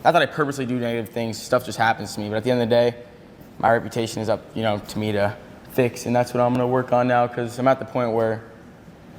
not that I purposely do negative things, stuff just happens to me, but at the end of the day, my reputation is up, you know, to me to fix, and that's what I'm gonna work on now, because I'm at the point where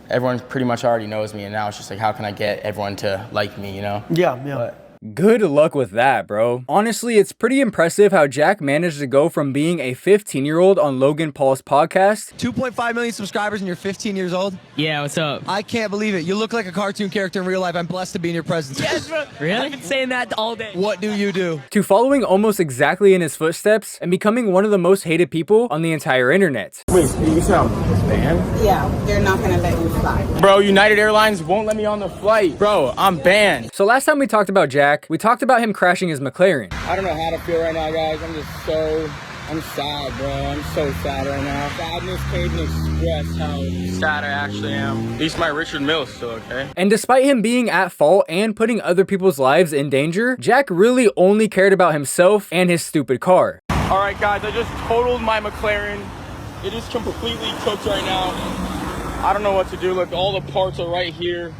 everyone pretty much already knows me, and now it's just like, how can I get everyone to like me, you know? Yeah. But Good luck with that, bro. Honestly, it's pretty impressive how Jack managed to go from being a 15-year-old on Logan Paul's podcast. 2.5 million subscribers and you're 15 years old? Yeah, what's up? I can't believe it. You look like a cartoon character in real life. I'm blessed to be in your presence. Yes, bro. Really? I've been saying that all day. What do you do? To following almost exactly in his footsteps and becoming one of the most hated people on the entire internet. wait, you sound banned? Yeah, they're not gonna let you fly. Bro, United Airlines won't let me on the flight. Bro, I'm banned. So last time we talked about Jack, we talked about him crashing his McLaren. I don't know how to feel right now, guys. I'm sad, bro. I'm so sad right now. Sadness can't even express how sad I actually am. At least my Richard Mill's still okay. And despite him being at fault and putting other people's lives in danger, Jack really only cared about himself and his stupid car. All right, guys, I just totaled my McLaren. It is completely cooked right now. I don't know what to do. Look, all the parts are right here.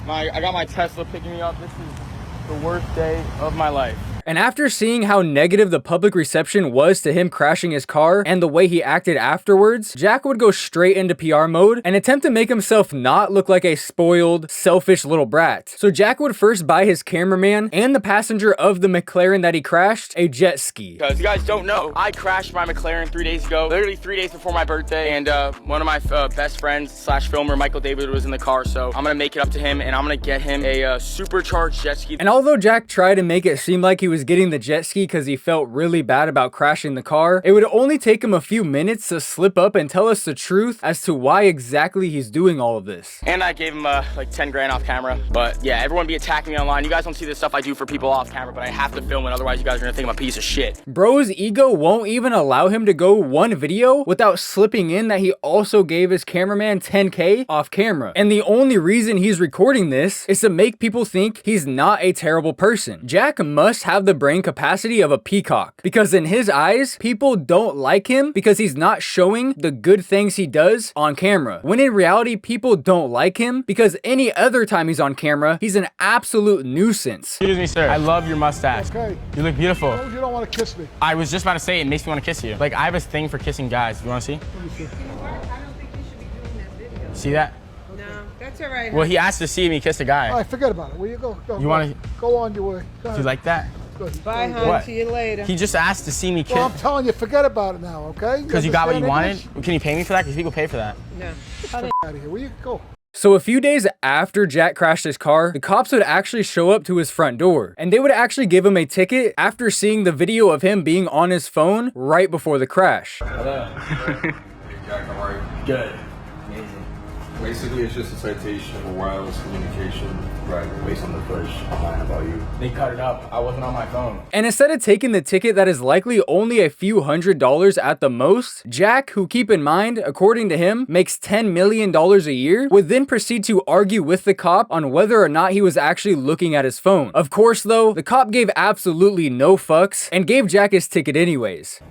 I got my Tesla picking me up. This is the worst day of my life. And after seeing how negative the public reception was to him crashing his car and the way he acted afterwards, Jack would go straight into PR mode and attempt to make himself not look like a spoiled, selfish little brat. So Jack would first buy his cameraman and the passenger of the McLaren that he crashed a jet ski. Because you guys don't know, I crashed my McLaren 3 days ago, literally 3 days before my birthday, and one of my best friends slash filmer, Michael David, was in the car, so I'm gonna make it up to him and I'm gonna get him a supercharged jet ski. And although Jack tried to make it seem like he was getting the jet ski because he felt really bad about crashing the car, it would only take him a few minutes to slip up and tell us the truth as to why exactly he's doing all of this. And I gave him like 10 grand off camera. But yeah, everyone be attacking me online. You guys don't see the stuff I do for people off camera, but I have to film it, otherwise you guys are gonna think I'm a piece of shit. Bro's ego won't even allow him to go one video without slipping in that he also gave his cameraman 10K off camera. And the only reason he's recording this is to make people think he's not a terrible person. Jack must have the brain capacity of a peacock, because in his eyes, people don't like him because he's not showing the good things he does on camera. When in reality, people don't like him because any other time he's on camera, he's an absolute nuisance. Excuse me, sir. I love your mustache. Okay. You look beautiful. Oh, you don't want to kiss me. I was just about to say it makes me want to kiss you. Like, I have a thing for kissing guys. You want to see? I don't think you should be doing that video. See that? No, that's all right. Well, he asked to see me kiss a guy. All right, forget about it. Where you go? You want to? Go on your way. Go Do ahead. you like that? Good. Bye, hon. What? See you later. He just asked to see me kiss. Well, I'm telling you, forget about it now, okay? Because you got what you understand wanted? English? Can you pay me for that? Because people pay for that. No. Get out of here. Where you go? So a few days after Jack crashed his car, the cops would actually show up to his front door, and they would actually give him a ticket after seeing the video of him being on his phone right before the crash. Hello. Hey Jack, how are you? Good. Amazing. Basically, it's just a citation for wireless communication, right, based on the footage online about you. They cut it up. I wasn't on my phone. And instead of taking the ticket that is likely only a few $100s at the most, Jack, who keep in mind, according to him, makes $10 million a year, would then proceed to argue with the cop on whether or not he was actually looking at his phone. Of course though, the cop gave absolutely no fucks and gave Jack his ticket anyways.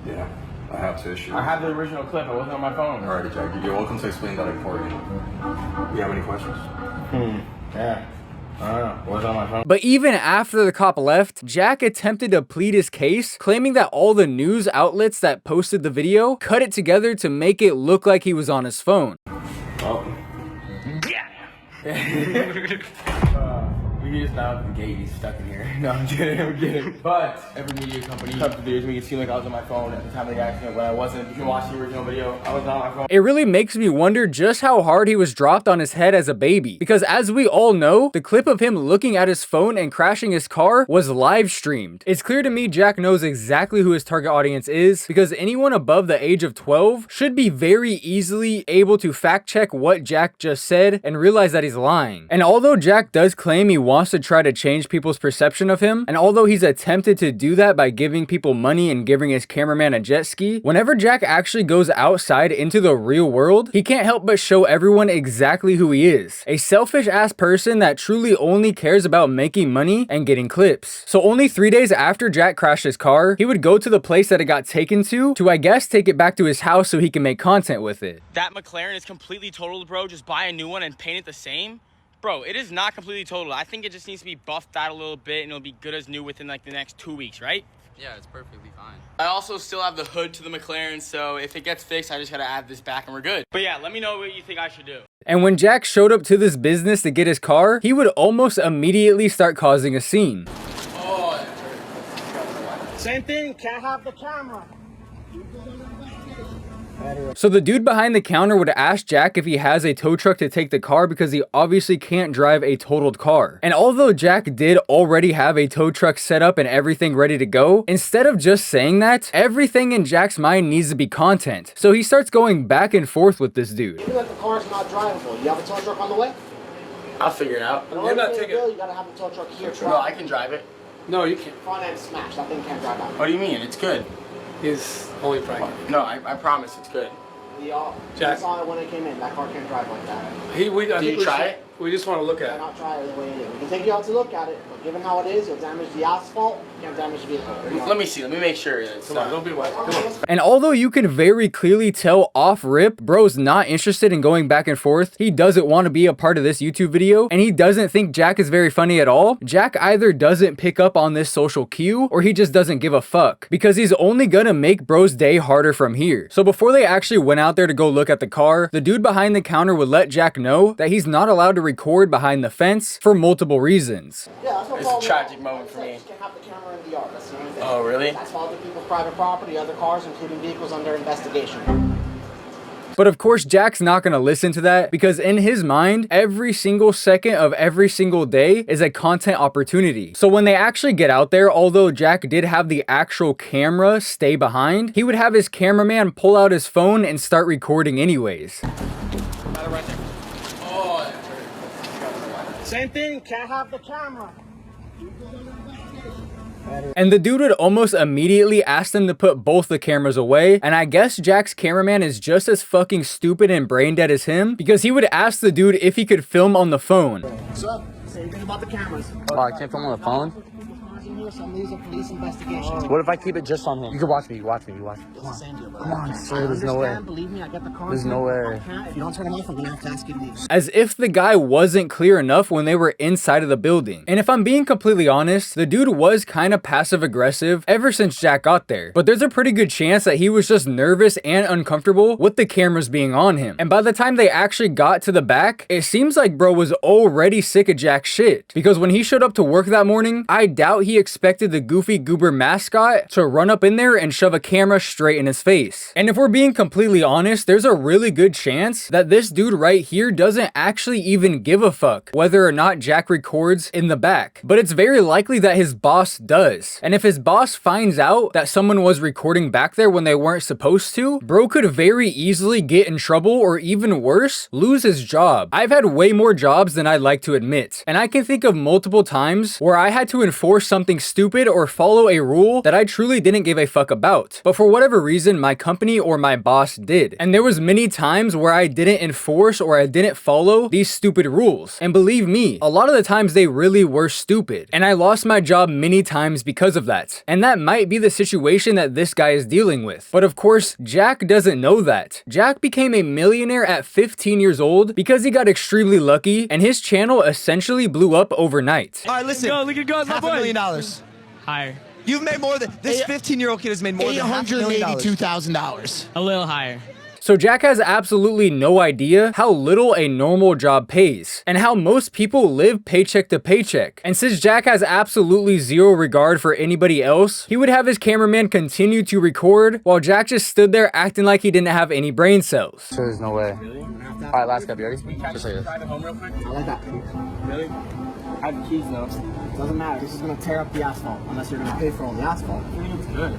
Yeah, I have to issue. I have the original clip. I wasn't on my phone. Alrighty, Jack, you're welcome to explain that in court. You have any questions? Yeah. I don't know. I wasn't on my phone. But even after the cop left, Jack attempted to plead his case, claiming that all the news outlets that posted the video cut it together to make it look like he was on his phone. Oh. We can just now the gate. He's stuck in here. No, I'm kidding. I'm kidding. But every media company cut the videos to make it seem like I was on my phone at the time of the accident when I wasn't. You can watch the original video. I was not on my phone. It really makes me wonder just how hard he was dropped on his head as a baby. Because as we all know, the clip of him looking at his phone and crashing his car was live streamed. It's clear to me Jack knows exactly who his target audience is, because anyone above the age of 12 should be very easily able to fact check what Jack just said and realize that he's lying. And although Jack does claim he wants to try to change people's perception of him, and although he's attempted to do that by giving people money and giving his cameraman a jet ski, whenever Jack actually goes outside into the real world, he can't help but show everyone exactly who he is. A selfish ass person that truly only cares about making money and getting clips. So only 3 days after Jack crashed his car, he would go to the place that it got taken to I guess take it back to his house so he can make content with it. That McLaren is completely totaled, bro. Just buy a new one and paint it the same. Bro, it is not completely total. I think it just needs to be buffed out a little bit and it'll be good as new within like the next 2 weeks, right? Yeah, it's perfectly fine. I also still have the hood to the McLaren, so if it gets fixed, I just gotta add this back and we're good. But yeah, let me know what you think I should do. And when Jack showed up to this business to get his car, he would almost immediately start causing a scene. Oh, Same thing. Can't have the camera. So the dude behind the counter would ask Jack if he has a tow truck to take the car because he obviously can't drive a totaled car. And although Jack did already have a tow truck set up and everything ready to go, instead of just saying that, everything in Jack's mind needs to be content. So he starts going back and forth with this dude. Even if the car's not drivable, you have a tow truck on the way? I'll figure it out. You're not taking it. You gotta have a tow truck here. No, I can drive it. No, you can't. Front end smash. That thing can't drive out. What do you mean? It's good. He's only pregnant. No, I promise it's good. Jack saw it when it came in. That car can't drive like that. I think we try should, it? We just want to look You at it. cannot try it the way it is. We can take you out to look at it, but given how it is, you'll damage the asphalt. You can't damage the vehicle. Let me see. Let me make sure it's Come on, don't be wild. Come on. And although you can very clearly tell off rip, bro's not interested in going back and forth. He doesn't want to be a part of this YouTube video, and he doesn't think Jack is very funny at all. Jack either doesn't pick up on this social cue, or he just doesn't give a fuck, because he's only gonna make bro's day harder from here. So before they actually went out there to go look at the car, the dude behind the counter would let Jack know that he's not allowed to record behind the fence for multiple reasons. Yeah, that's no It's problem. a tragic moment for me. You can have the camera in the yard. That's the only thing. Oh, really? That's all the people's private property, other cars, including vehicles under investigation. But of course, Jack's not gonna listen to that because in his mind, every single second of every single day is a content opportunity. So when they actually get out there, although Jack did have the actual camera stay behind, he would have his cameraman pull out his phone and start recording anyways. Same thing. Can't have the camera. And the dude would almost immediately ask them to put both the cameras away, and I guess Jack's cameraman is just as fucking stupid and brain dead as him because he would ask the dude if he could film on the phone. So, same thing about the cameras. Oh, I can't film on the phone? Some of these are police investigations. What if I keep it just on him? You can watch me, watch me, watch me. It's the same deal, bro. Come on, sir, there's no way. Believe me, I get the car. There's no way. If you don't turn them off, I'm gonna have to ask you to leave. As if the guy wasn't clear enough when they were inside of the building. And if I'm being completely honest, the dude was kind of passive aggressive ever since Jack got there. But there's a pretty good chance that he was just nervous and uncomfortable with the cameras being on him. And by the time they actually got to the back, it seems like bro was already sick of Jack's shit. Because when he showed up to work that morning, I doubt he expected the goofy goober mascot to run up in there and shove a camera straight in his face. And if we're being completely honest, there's a really good chance that this dude right here doesn't actually even give a fuck whether or not Jack records in the back. But it's very likely that his boss does. And if his boss finds out that someone was recording back there when they weren't supposed to, bro could very easily get in trouble or even worse, lose his job. I've had way more jobs than I'd like to admit. And I can think of multiple times where I had to enforce something stupid or follow a rule that I truly didn't give a fuck about. But for whatever reason, my company or my boss did. And there was many times where I didn't enforce or I didn't follow these stupid rules. And believe me, a lot of the times they really were stupid. And I lost my job many times because of that. And that might be the situation that this guy is dealing with. But of course, Jack doesn't know that. Jack became a millionaire at 15 years old because he got extremely lucky and his channel essentially blew up overnight. All right, listen. Look at go, my boy. $500,000. Higher. You've made more than this 15-year-old kid has made more than $582,000. $882,000. A little higher. So Jack has absolutely no idea how little a normal job pays and how most people live paycheck to paycheck. And since Jack has absolutely zero regard for anybody else, he would have his cameraman continue to record while Jack just stood there acting like he didn't have any brain cells. Sir, there's no way. All right, last cup, you ready? Just like this. I like that. Really? I have the keys now. Doesn't matter. This is gonna tear up the asphalt unless you're gonna pay for all the asphalt. I think it's good.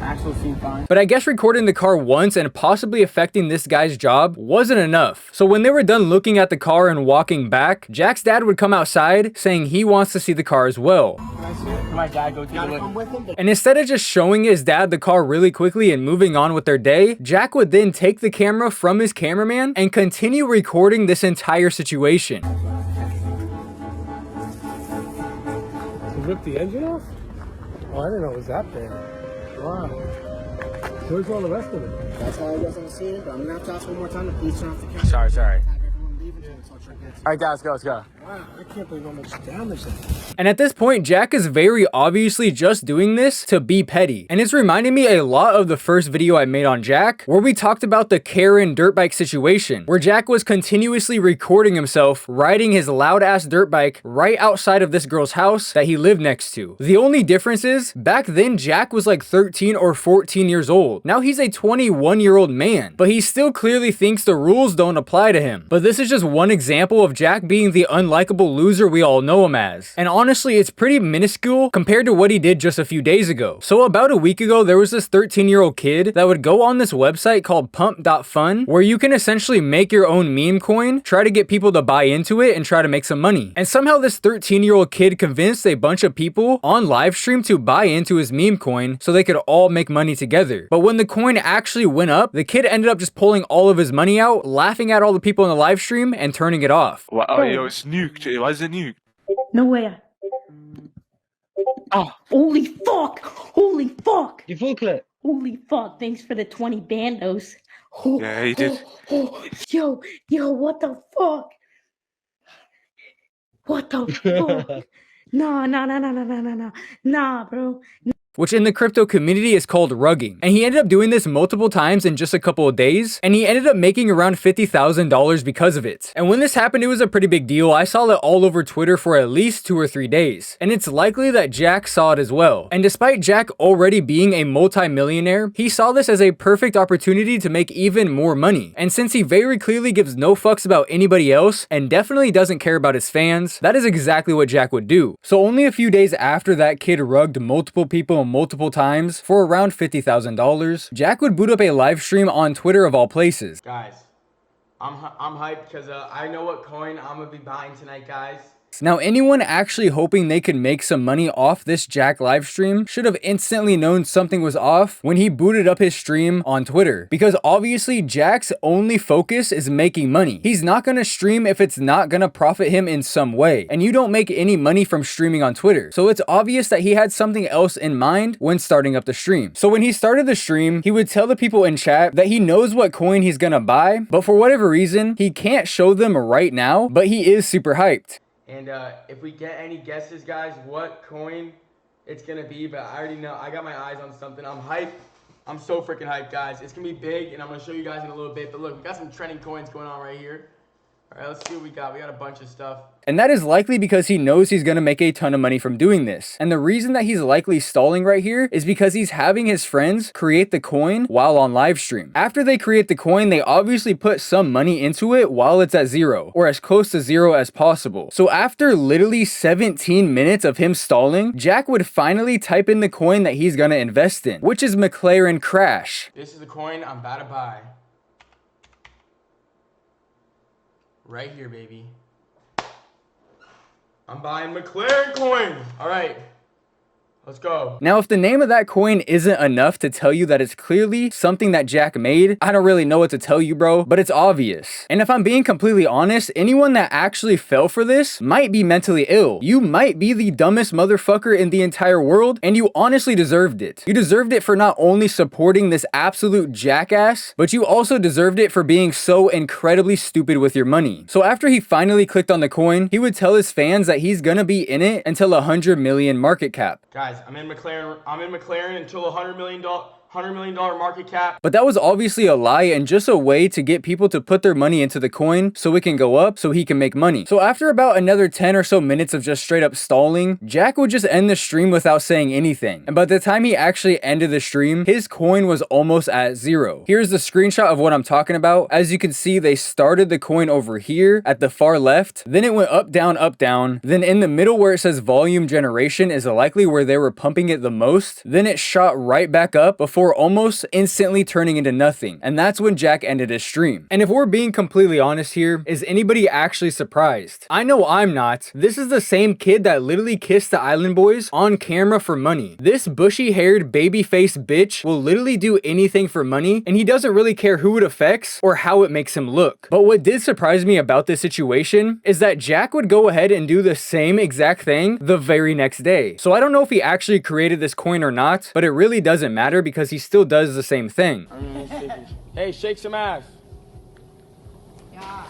Axles seem fine. But I guess recording the car once and possibly affecting this guy's job wasn't enough. So when they were done looking at the car and walking back, Jack's dad would come outside saying he wants to see the car as well. My dad go take a look. And instead of just showing his dad the car really quickly and moving on with their day, Jack would then take the camera from his cameraman and continue recording this entire situation. Rip the engine off? Oh, I didn't know it was that bad. Wow. Where's all the rest of it? That's all I was on the scene, but I'm gonna have to ask one more time to please turn off the camera. Sorry. Have everyone leave until it's all All right, Dad, let's go, let's go. Wow, I can't believe how much damage that is. And at this point, Jack is very obviously just doing this to be petty. And it's reminding me a lot of the first video I made on Jack, where we talked about the Karen dirt bike situation, where Jack was continuously recording himself riding his loud ass dirt bike right outside of this girl's house that he lived next to. The only difference is, back then Jack was like 13 or 14 years old. Now he's a 21-year-old man, but he still clearly thinks the rules don't apply to him. But this is just one example of Jack being the unlikable loser we all know him as. And honestly, it's pretty minuscule compared to what he did just a few days ago. So about a week ago, there was this 13-year-old kid that would go on this website called pump.fun, where you can essentially make your own meme coin, try to get people to buy into it, and try to make some money. And somehow this 13-year-old kid convinced a bunch of people on live stream to buy into his meme coin so they could all make money together. But when the coin actually went up, the kid ended up just pulling all of his money out, laughing at all the people in the live stream, and turning it off. Wow, yo, it's nuked. Why is it nuked? No way. Oh. Holy fuck! Holy fuck! You full clip. Holy fuck! Thanks for the 20 bandos. Oh, Yeah, he did. Yo, what the fuck? What the fuck? Nah, bro. Which in the crypto community is called rugging. And he ended up doing this multiple times in just a couple of days, and he ended up making around $50,000 because of it. And when this happened, it was a pretty big deal. I saw it all over Twitter for at least 2 or 3 days. And it's likely that Jack saw it as well. And despite Jack already being a multi-millionaire, he saw this as a perfect opportunity to make even more money. And since he very clearly gives no fucks about anybody else, and definitely doesn't care about his fans, that is exactly what Jack would do. So only a few days after that kid rugged multiple people multiple times for around $50,000, Jack would boot up a live stream on Twitter of all places. Guys, I'm hyped because I know what coin I'm gonna be buying tonight, guys. Now, anyone actually hoping they could make some money off this Jack livestream should have instantly known something was off when he booted up his stream on Twitter. Because obviously, Jack's only focus is making money. He's not gonna stream if it's not gonna profit him in some way. And you don't make any money from streaming on Twitter. So it's obvious that he had something else in mind when starting up the stream. So when he started the stream, he would tell the people in chat that he knows what coin he's gonna buy, but for whatever reason, he can't show them right now, but he is super hyped. And if we get any guesses, guys, what coin it's going to be, but I already know. I got my eyes on something. I'm hyped. I'm so freaking hyped, guys. It's going to be big, and I'm going to show you guys in a little bit. But look, we got some trending coins going on right here. All right, let's see what we got. We got a bunch of stuff. And that is likely because he knows he's going to make a ton of money from doing this. And the reason that he's likely stalling right here is because he's having his friends create the coin while on live stream. After they create the coin, they obviously put some money into it while it's at 0, or as close to 0 as possible. So after literally 17 minutes of him stalling, Jack would finally type in the coin that he's going to invest in, which is McLaren Crash. This is the coin I'm about to buy. Right here, baby. I'm buying McLaren coin. All right. Let's go. Now, if the name of that coin isn't enough to tell you that it's clearly something that Jack made, I don't really know what to tell you, bro, but it's obvious. And if I'm being completely honest, anyone that actually fell for this might be mentally ill. You might be the dumbest motherfucker in the entire world, and you honestly deserved it. You deserved it for not only supporting this absolute jackass, but you also deserved it for being so incredibly stupid with your money. So after he finally clicked on the coin, he would tell his fans that he's gonna be in it until 100 million market cap. Guys, I'm in McLaren until $100 million market cap. But that was obviously a lie and just a way to get people to put their money into the coin so it can go up so he can make money. So after about another 10 or so minutes of just straight up stalling, Jack would just end the stream without saying anything. And by the time he actually ended the stream, his coin was almost at 0. Here's the screenshot of what I'm talking about. As you can see, they started the coin over here at the far left, then it went up, down, then in the middle where it says volume generation is likely where they were pumping it the most, then it shot right back up before almost instantly turning into nothing. And that's when Jack ended his stream. And if we're being completely honest here, is anybody actually surprised? I know I'm not. This is the same kid that literally kissed the Island Boys on camera for money. This bushy-haired baby-faced bitch will literally do anything for money, and he doesn't really care who it affects or how it makes him look. But what did surprise me about this situation is that Jack would go ahead and do the same exact thing the very next day. So I don't know if he actually created this coin or not, but it really doesn't matter because he still does the same thing. Hey, shake some ass. Yeah.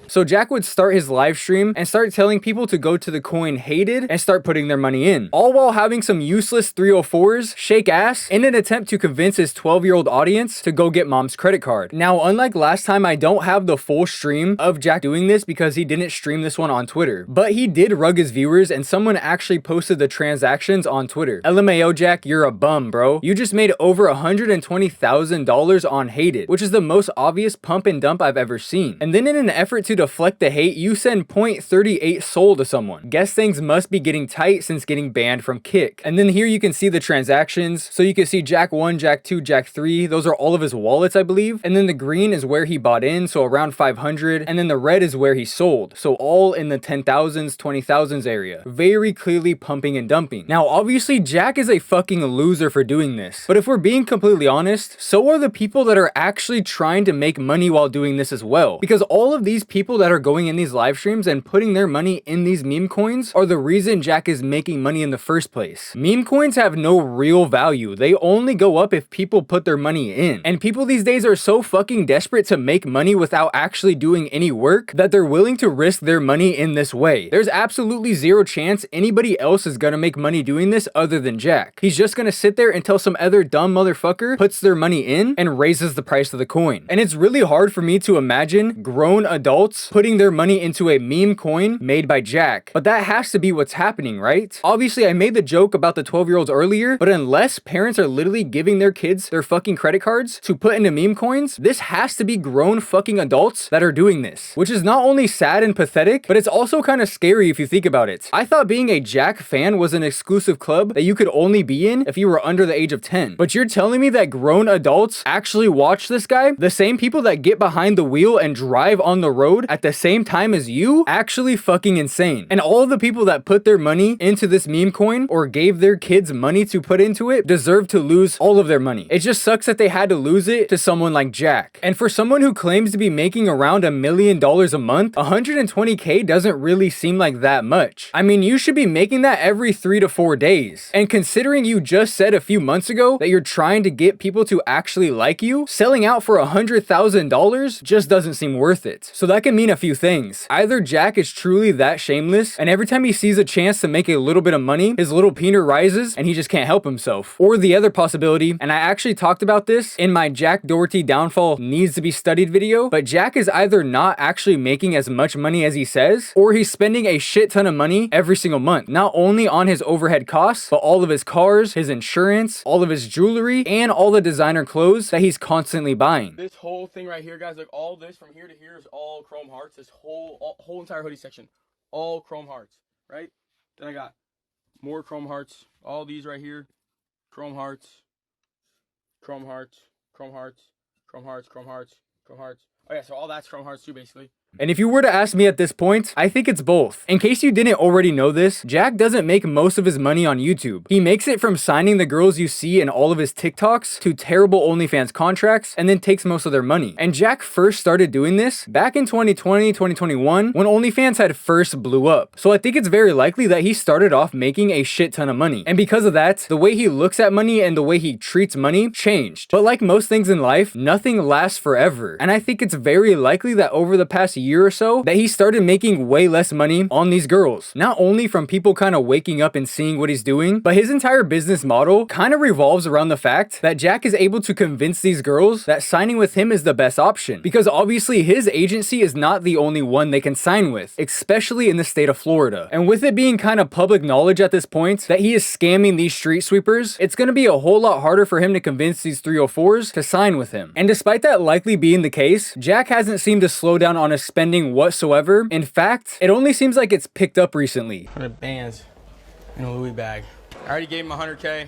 So Jack would start his live stream and start telling people to go to the coin hated and start putting their money in, all while having some useless 304s shake ass in an attempt to convince his 12-year-old audience to go get mom's credit card. Now, unlike last time, I don't have the full stream of Jack doing this because he didn't stream this one on Twitter, but he did rug his viewers and someone actually posted the transactions on Twitter. LMAO Jack, you're a bum, bro. You just made over $120,000 on hated, which is the most obvious pump and dump I've ever seen. And then in an effort to deflect the hate, you send 0.38 soul to someone. Guess things must be getting tight since getting banned from Kick. And then here you can see the transactions. So you can see Jack 1, Jack 2, Jack 3. Those are all of his wallets, I believe. And then the green is where he bought in, so around 500. And then the red is where he sold. So all in the 10,000s, 20,000s area. Very clearly pumping and dumping. Now, obviously, Jack is a fucking loser for doing this. But if we're being completely honest, so are the people that are actually trying to make money while doing this as well. Because all of these people that are going in these live streams and putting their money in these meme coins are the reason Jack is making money in the first place. Meme coins have no real value. They only go up if people put their money in. And people these days are so fucking desperate to make money without actually doing any work that they're willing to risk their money in this way. There's absolutely zero chance anybody else is gonna make money doing this other than Jack. He's just gonna sit there until some other dumb motherfucker puts their money in and raises the price of the coin. And it's really hard for me to imagine grown adults putting their money into a meme coin made by Jack. But that has to be what's happening, right? Obviously, I made the joke about the 12-year-olds earlier, but unless parents are literally giving their kids their fucking credit cards to put into meme coins, this has to be grown fucking adults that are doing this. Which is not only sad and pathetic, but it's also kind of scary if you think about it. I thought being a Jack fan was an exclusive club that you could only be in if you were under the age of 10. But you're telling me that grown adults actually watch this guy? The same people that get behind the wheel and drive on the road at the same time as you? Actually fucking insane. And all of the people that put their money into this meme coin or gave their kids money to put into it deserve to lose all of their money. It just sucks that they had to lose it to someone like Jack. And for someone who claims to be making around $1 million a month, 120K doesn't really seem like that much. I mean, you should be making that every 3 to 4 days. And considering you just said a few months ago that you're trying to get people to actually like you, selling out for $100,000 just doesn't seem worth it. So that can mean a few things. Either Jack is truly that shameless, and every time he sees a chance to make a little bit of money, his little peener rises and he just can't help himself. Or the other possibility, and I actually talked about this in my Jack Doherty downfall needs to be studied video, but Jack is either not actually making as much money as he says, or he's spending a shit ton of money every single month, not only on his overhead costs, but all of his cars, his insurance, all of his jewelry, and all the designer clothes that he's constantly buying. This whole thing right here, guys, like all this from here to here is all chrome hearts. This whole entire hoodie section, all chrome hearts, right? Then I got more chrome hearts. All these right here, chrome hearts, chrome hearts, chrome hearts, chrome hearts, chrome hearts, chrome hearts. Oh yeah, so all that's chrome hearts too, basically. And if you were to ask me at this point, I think it's both. In case you didn't already know this, Jack doesn't make most of his money on YouTube. He makes it from signing the girls you see in all of his TikToks to terrible OnlyFans contracts, and then takes most of their money. And Jack first started doing this back in 2020, 2021, when OnlyFans had first blew up. So I think it's very likely that he started off making a shit ton of money. And because of that, the way he looks at money and the way he treats money changed. But like most things in life, nothing lasts forever. And I think it's very likely that over the past year or so that he started making way less money on these girls. Not only from people kind of waking up and seeing what he's doing, but his entire business model kind of revolves around the fact that Jack is able to convince these girls that signing with him is the best option. Because obviously his agency is not the only one they can sign with, especially in the state of Florida. And with it being kind of public knowledge at this point that he is scamming these street sweepers, it's going to be a whole lot harder for him to convince these 304s to sign with him. And despite that likely being the case, Jack hasn't seemed to slow down on his spending whatsoever. In fact, it only seems like it's picked up recently. 100 bands in a Louis bag. I already gave him 100K.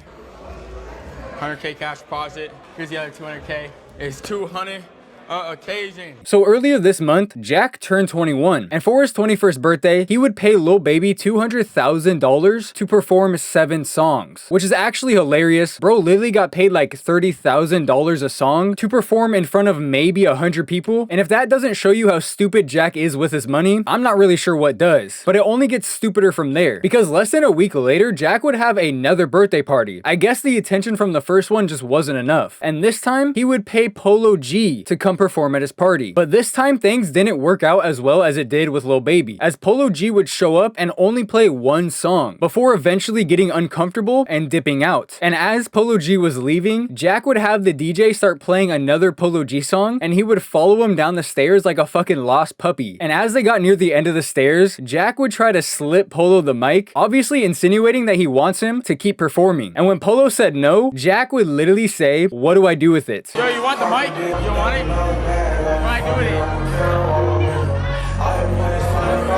100K cash deposit. Here's the other 200K. It's 200 occasion. So earlier this month, Jack turned 21, and for his 21st birthday, he would pay Lil Baby $200,000 to perform 7 songs, which is actually hilarious. Bro literally got paid like $30,000 a song to perform in front of maybe 100 people, and if that doesn't show you how stupid Jack is with his money, I'm not really sure what does. But it only gets stupider from there, because less than a week later, Jack would have another birthday party. I guess the attention from the first one just wasn't enough, and this time, he would pay Polo G to come perform at his party. But this time things didn't work out as well as it did with Lil Baby, as Polo G would show up and only play one song before eventually getting uncomfortable and dipping out. And as Polo G was leaving, Jack would have the DJ start playing another Polo G song, and he would follow him down the stairs like a fucking lost puppy. And as they got near the end of the stairs, Jack would try to slip Polo the mic, obviously insinuating that he wants him to keep performing. And when Polo said no, Jack would literally say, "What do I do with it?" Yo, you want the mic? You want it? What do I do with it?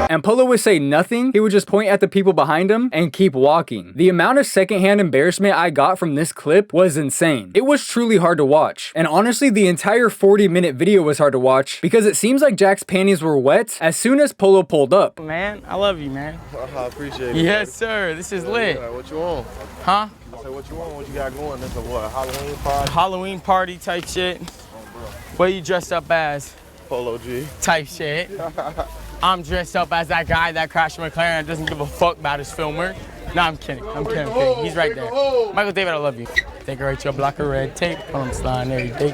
And Polo would say nothing. He would just point at the people behind him and keep walking. The amount of secondhand embarrassment I got from this clip was insane. It was truly hard to watch. And honestly, the entire 40-minute video was hard to watch because it seems like Jack's panties were wet as soon as Polo pulled up. Man, I love you, man. I appreciate it. Yes, sir. This is lit. What you want? Huh? I said, what you want? What you got going? This is what? A Halloween party? Halloween party type shit. What are you dressed up as? Polo G. Type shit. I'm dressed up as that guy that crashed a McLaren and doesn't give a fuck about his filmer. No, I'm kidding. I'm kidding. He's right there. Michael David, I love you. Take it right to a block of red tape. I'm sliding every day.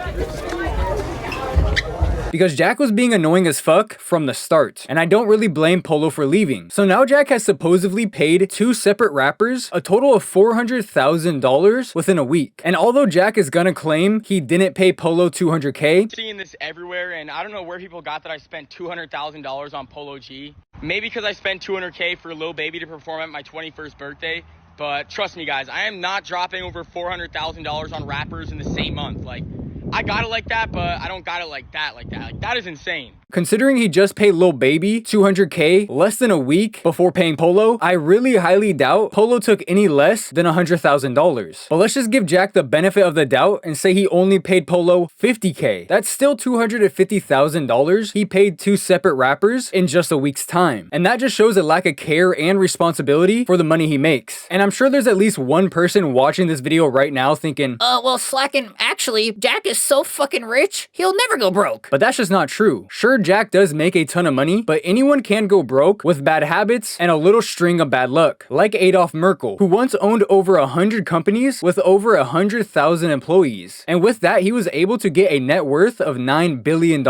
Because Jack was being annoying as fuck from the start, and I don't really blame Polo for leaving. So now Jack has supposedly paid 2 separate rappers a total of $400,000 within a week. And although Jack is gonna claim he didn't pay Polo $200K, Seeing this everywhere, and I don't know where people got that I spent $200,000 on Polo G. Maybe because I spent $200K for Lil Baby to perform at my 21st birthday. But trust me, guys, I am not dropping over $400,000 on rappers in the same month. Like, I got it like that, but I don't got it like that. Like, that is insane. considering he just paid Lil Baby $200K less than a week before paying Polo, I really highly doubt Polo took any less than $100,000. But let's just give Jack the benefit of the doubt and say he only paid Polo $50K. That's still $250,000 he paid 2 separate rappers in just a week's time. And that just shows a lack of care and responsibility for the money he makes. And I'm sure there's at least one person watching this video right now thinking, well, slacking, actually, Jack is so fucking rich, he'll never go broke. But that's just not true. Sure, Jack does make a ton of money, but anyone can go broke with bad habits and a little string of bad luck, like Adolf Merkel, who once owned over 100 companies with over 100,000 employees. And with that, he was able to get a net worth of $9 billion,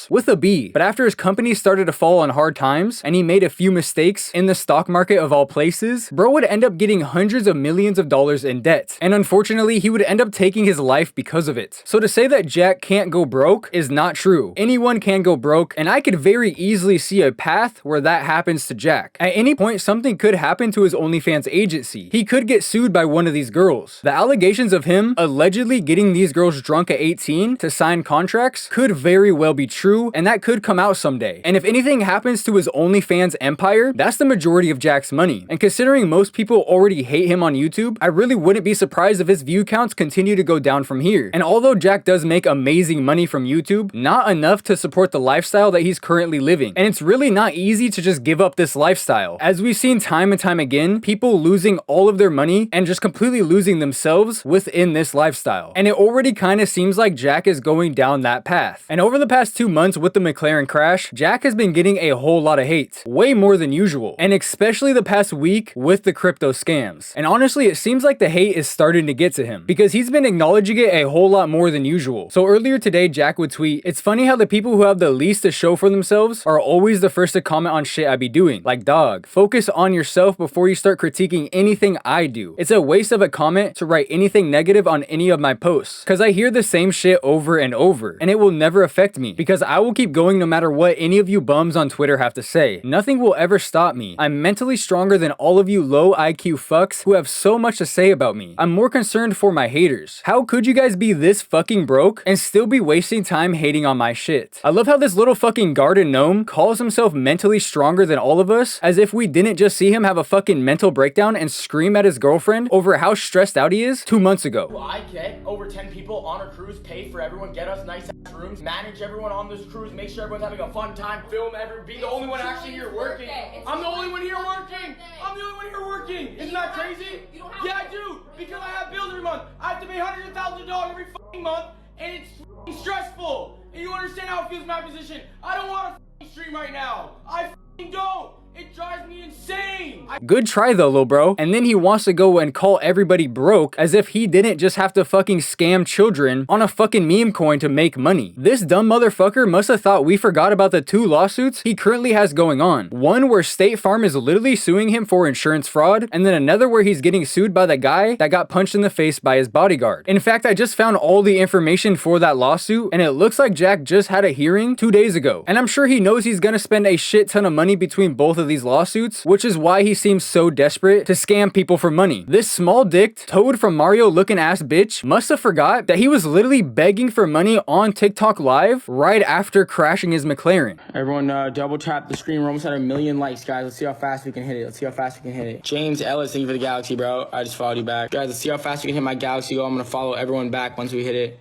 with a B. But after his company started to fall on hard times, and he made a few mistakes in the stock market of all places, bro would end up getting hundreds of millions of dollars in debt. And unfortunately, he would end up taking his life because of it. So to say that Jack can't go broke is not true. Anyone can go broke, and I could very easily see a path where that happens to Jack. At any point, something could happen to his OnlyFans agency. He could get sued by one of these girls. The allegations of him allegedly getting these girls drunk at 18 to sign contracts could very well be true, and that could come out someday. And if anything happens to his OnlyFans empire, that's the majority of Jack's money. And considering most people already hate him on YouTube, I really wouldn't be surprised if his view counts continue to go down from here. And although Jack does make amazing money from YouTube, not enough to support the lifestyle that he's currently living. And it's really not easy to just give up this lifestyle. As we've seen time and time again, people losing all of their money and just completely losing themselves within this lifestyle. And it already kind of seems like Jack is going down that path. And over the past 2 months with the McLaren crash, Jack has been getting a whole lot of hate. Way more than usual. And especially the past week with the crypto scams. And honestly, it seems like the hate is starting to get to him because he's been acknowledging it a whole lot more than usual. So earlier today, Jack would tweet, "It's funny how the people who have the least to show for themselves are always the first to comment on shit I be doing. Like, dog, focus on yourself before you start critiquing anything I do. It's a waste of a comment to write anything negative on any of my posts. Cause I hear the same shit over and over, and it will never affect me because I will keep going no matter what any of you bums on Twitter have to say. Nothing will ever stop me. I'm mentally stronger than all of you low IQ fucks who have so much to say about me. I'm more concerned for my haters. How could you guys be this fucking broke and still be wasting time hating on my shit?" I love how this little fucking garden gnome calls himself mentally stronger than all of us, as if we didn't just see him have a fucking mental breakdown and scream at his girlfriend over how stressed out he is 2 months ago. I get over 10 people on a cruise, pay for everyone, get us nice ass rooms, manage everyone on this cruise, make sure everyone's having a fun time, film be the only one actually here working. I'm the only one here working. I'm the only one here working. Isn't that crazy? Yeah, I do. Because I have bills every month. I have to pay hundreds of thousands of dollars every fucking month, and it's stressful. And you understand how it feels in my position. I don't want to stream right now. I don't. It drives me insane. Good try though, lil bro. And then he wants to go and call everybody broke as if he didn't just have to fucking scam children on a fucking meme coin to make money. This dumb motherfucker must have thought we forgot about the 2 lawsuits he currently has going on. One where State Farm is literally suing him for insurance fraud, and then another where he's getting sued by the guy that got punched in the face by his bodyguard. In fact, I just found all the information for that lawsuit, and it looks like Jack just had a hearing 2 days ago. And I'm sure he knows he's gonna spend a shit ton of money between both of these lawsuits, which is why he seems so desperate to scam people for money. This small-dicked, Toad from Mario looking ass bitch must have forgot that he was literally begging for money on TikTok Live right after crashing his McLaren. Everyone double tap the screen. We're almost at 1 million likes, guys. Let's see how fast we can hit it. Let's see how fast we can hit it. James Ellis, thank you for the galaxy, bro. I just followed you back. Guys, let's see how fast we can hit my galaxy goal. I'm gonna follow everyone back once we hit it.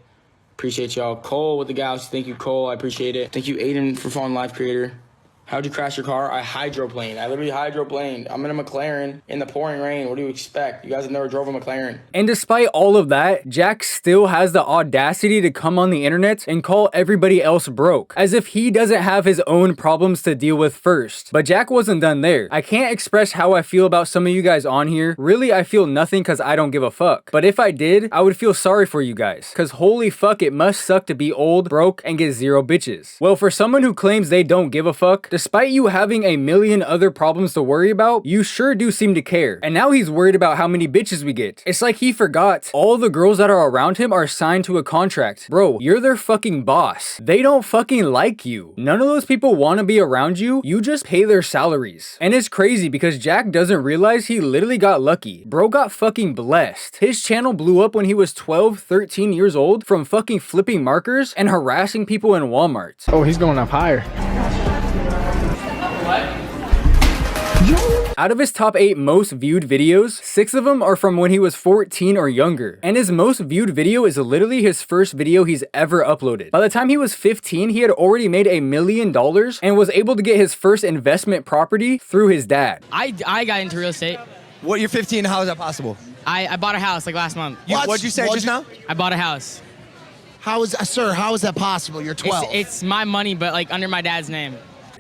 Appreciate y'all. Cole with the galaxy. Thank you, Cole. I appreciate it. Thank you, Aiden, for following live creator. How'd you crash your car? I hydroplaned. I literally hydroplaned. I'm in a McLaren in the pouring rain. What do you expect? You guys have never drove a McLaren. And despite all of that, Jack still has the audacity to come on the internet and call everybody else broke, as if he doesn't have his own problems to deal with first. But Jack wasn't done there. I can't express how I feel about some of you guys on here. Really, I feel nothing because I don't give a fuck. But if I did, I would feel sorry for you guys, because holy fuck, it must suck to be old, broke, and get 0 bitches. Well, for someone who claims they don't give a fuck, despite you having a million other problems to worry about, you sure do seem to care. And now he's worried about how many bitches we get. It's like he forgot all the girls that are around him are signed to a contract. Bro, you're their fucking boss. They don't fucking like you. None of those people want to be around you. You just pay their salaries. And it's crazy because Jack doesn't realize he literally got lucky. Bro got fucking blessed. His channel blew up when he was 12, 13 years old from fucking flipping markers and harassing people in Walmart. Oh, he's going up higher. Out of his top 8 most viewed videos, 6 of them are from when he was 14 or younger. And his most viewed video is literally his first video he's ever uploaded. By the time he was 15, he had already made $1 million and was able to get his first investment property through his dad. I got into real estate. What, you're 15, how is that possible? I bought a house like last month. What'd you say just now? I bought a house. How is that possible? You're 12. It's my money, but like under my dad's name.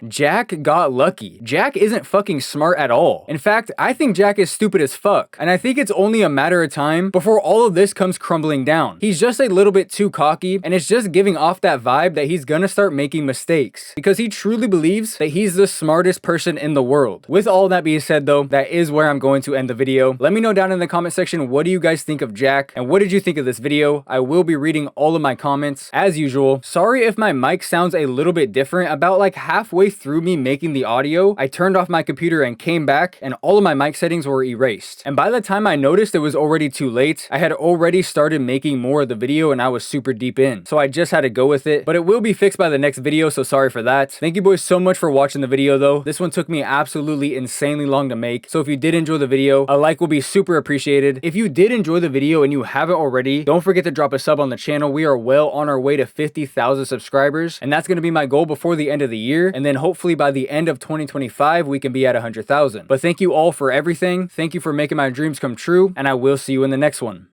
Jack got lucky. Jack isn't fucking smart at all. In fact, I think Jack is stupid as fuck. And I think it's only a matter of time before all of this comes crumbling down. He's just a little bit too cocky, and it's just giving off that vibe that he's gonna start making mistakes because he truly believes that he's the smartest person in the world. With all that being said though, that is where I'm going to end the video. Let me know down in the comment section, what do you guys think of Jack and what did you think of this video? I will be reading all of my comments as usual. Sorry if my mic sounds a little bit different. About like halfway through me making the audio, I turned off my computer and came back and all of my mic settings were erased. And by the time I noticed it was already too late, I had already started making more of the video and I was super deep in. So I just had to go with it, but it will be fixed by the next video, so sorry for that. Thank you boys so much for watching the video though. This one took me absolutely insanely long to make. So if you did enjoy the video, a like will be super appreciated. If you did enjoy the video and you haven't already, don't forget to drop a sub on the channel. We are well on our way to 50,000 subscribers and that's going to be my goal before the end of the year. And then hopefully by the end of 2025, we can be at 100,000. But thank you all for everything. Thank you for making my dreams come true, and I will see you in the next one.